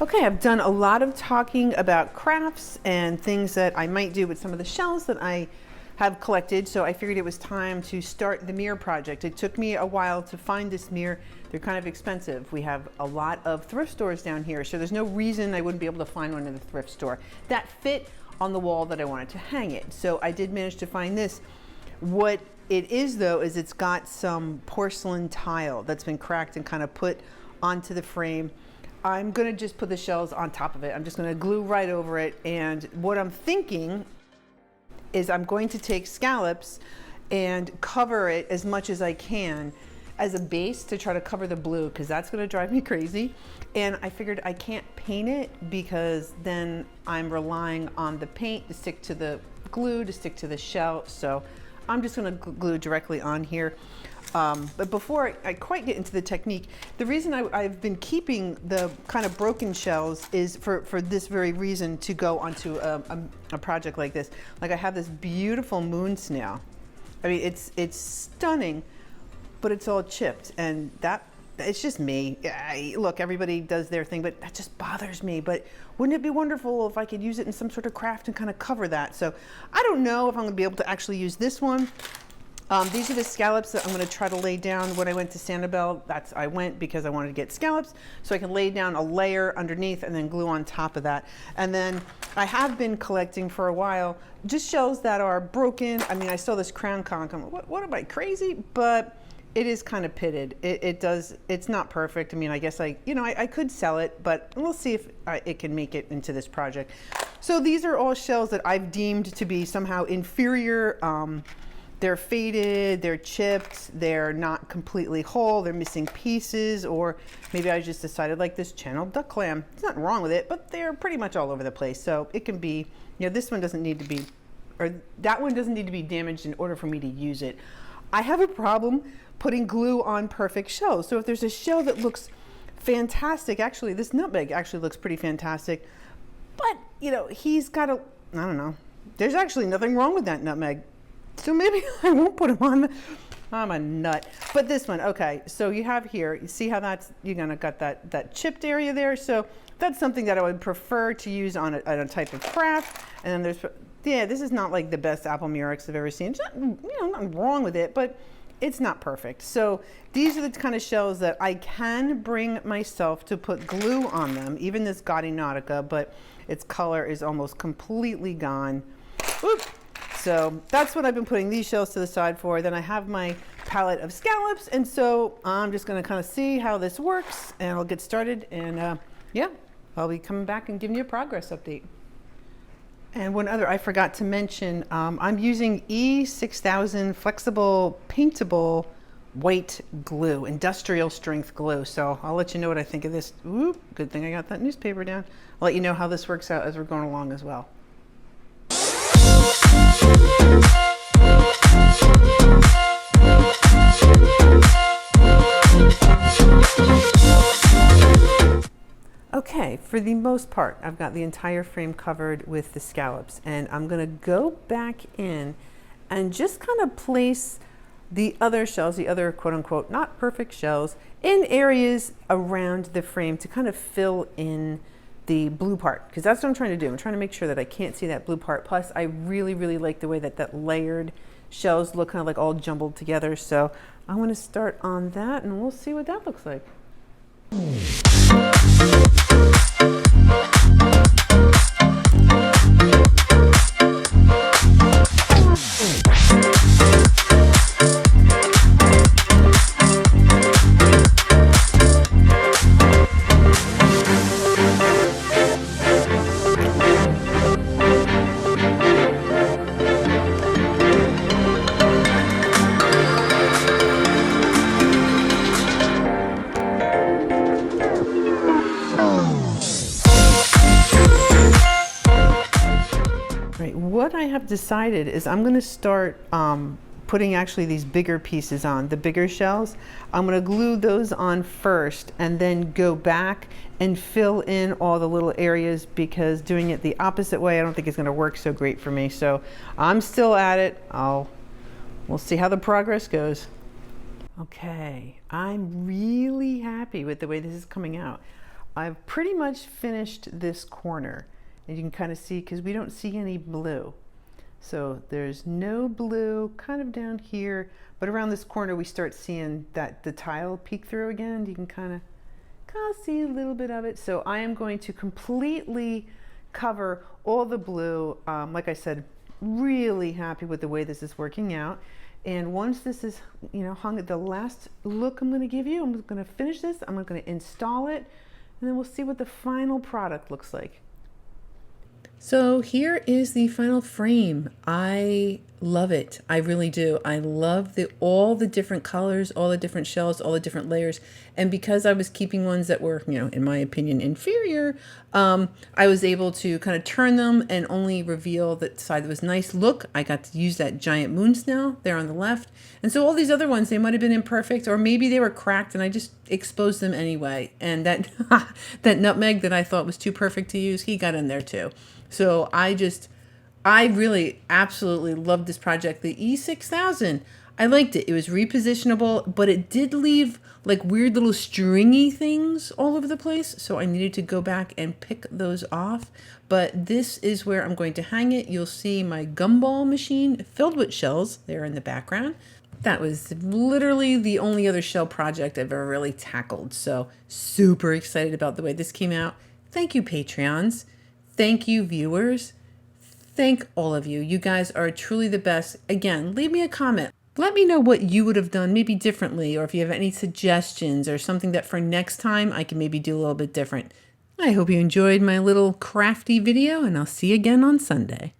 Okay, I've done a lot of talking about crafts and things that I might do with some of the shells that I have collected, so I figured it was time to start the mirror project. It took me a while to find this mirror. They're kind of expensive. We have a lot of thrift stores down here, so there's no reason I wouldn't be able to find one in the thrift store that fit on the wall that I wanted to hang it. So I did manage to find this. What it is though, is it's got some porcelain tile that's been cracked and kind of put onto the frame. I'm gonna just put the shells on top of it. I'm just gonna glue right over it. And what I'm thinking is I'm going to take scallops and cover it as much as I can as a base to try to cover the blue, because that's gonna drive me crazy. And I figured I can't paint it because then I'm relying on the paint to stick to the glue, to stick to the shell. So I'm just gonna glue directly on here. But before I quite get into the technique, the reason I've been keeping the kind of broken shells is for this very reason, to go onto a project like this. Like I have this beautiful moon snail. I mean, it's stunning, but it's all chipped, and it's just me. Look, everybody does their thing, but that just bothers me. But wouldn't it be wonderful if I could use it in some sort of craft and kind of cover that? So I don't know if I'm gonna be able to actually use this one. These are the scallops that I'm going to try to lay down. When I went to Sanibel, I went because I wanted to get scallops, so I can lay down a layer underneath and then glue on top of that. And then I have been collecting for a while just shells that are broken. I mean, I saw this crown conch. I'm like, what am I, crazy? But it is kind of pitted. It's not perfect. I mean, I guess I could sell it, but we'll see if it can make it into this project. So these are all shells that I've deemed to be somehow inferior. They're faded, they're chipped, they're not completely whole, they're missing pieces, or maybe I just decided, like this channeled duck clam. There's nothing wrong with it, but they're pretty much all over the place. So it can be, this one doesn't need to be, or that one doesn't need to be damaged in order for me to use it. I have a problem putting glue on perfect shells. So if there's a shell that looks fantastic, actually this nutmeg actually looks pretty fantastic, but he's got I don't know, there's actually nothing wrong with that nutmeg. So maybe I won't put them on. I'm a nut. But this one, okay. So you have here, you see how you're gonna got that chipped area there. So that's something that I would prefer to use on a type of craft. And then this is not like the best apple murex I've ever seen. It's not, nothing wrong with it, but it's not perfect. So these are the kind of shells that I can bring myself to put glue on them. Even this Gaudy Nautica, but its color is almost completely gone. Oop. So that's what I've been putting these shells to the side for. Then I have my palette of scallops, and so I'm just going to kind of see how this works, and I'll get started. And yeah, I'll be coming back and giving you a progress update. And one other I forgot to mention, I'm using E6000 flexible paintable white glue, industrial strength glue. So I'll let you know what I think of this. Ooh, good thing I got that newspaper down. I'll let you know how this works out as we're going along as well. Okay, for the most part, I've got the entire frame covered with the scallops, and I'm going to go back in and just kind of place the other shells, the other quote-unquote not perfect shells, in areas around the frame to kind of fill in the blue part, because that's what I'm trying to do. I'm trying to make sure that I can't see that blue part. Plus, I really, really like the way that layered shells look kind of like all jumbled together. So I'm going to start on that, and we'll see what that looks like. What I have decided is I'm going to start putting actually these bigger pieces on, the bigger shells. I'm going to glue those on first and then go back and fill in all the little areas, because doing it the opposite way I don't think is going to work so great for me. So I'm still at it. We'll see how the progress goes. Okay, I'm really happy with the way this is coming out. I've pretty much finished this corner, and you can kind of see, because we don't see any blue. So there's no blue kind of down here, but around this corner we start seeing that the tile peek through again. You can kind of see a little bit of it. So I am going to completely cover all the blue. Like I said, really happy with the way this is working out. And once this is, hung, the last look I'm going to give you, I'm going to finish this, I'm going to install it, and then we'll see what the final product looks like. So here is the final frame. I love it. I really do. I love all the different colors, all the different shells, all the different layers. And because I was keeping ones that were, in my opinion, inferior, I was able to kind of turn them and only reveal the side that was nice. Look, I got to use that giant moon snail there on the left. And so all these other ones, they might have been imperfect, or maybe they were cracked and I just exposed them anyway. And that, that nutmeg that I thought was too perfect to use, he got in there too. So I really absolutely loved this project. The E6000, I liked it. It was repositionable, but it did leave like weird little stringy things all over the place. So I needed to go back and pick those off. But this is where I'm going to hang it. You'll see my gumball machine filled with shells there in the background. That was literally the only other shell project I've ever really tackled. So super excited about the way this came out. Thank you, Patreons. Thank you, viewers. Thank all of you. You guys are truly the best. Again, leave me a comment. Let me know what you would have done maybe differently, or if you have any suggestions or something that for next time I can maybe do a little bit different. I hope you enjoyed my little crafty video, and I'll see you again on Sunday.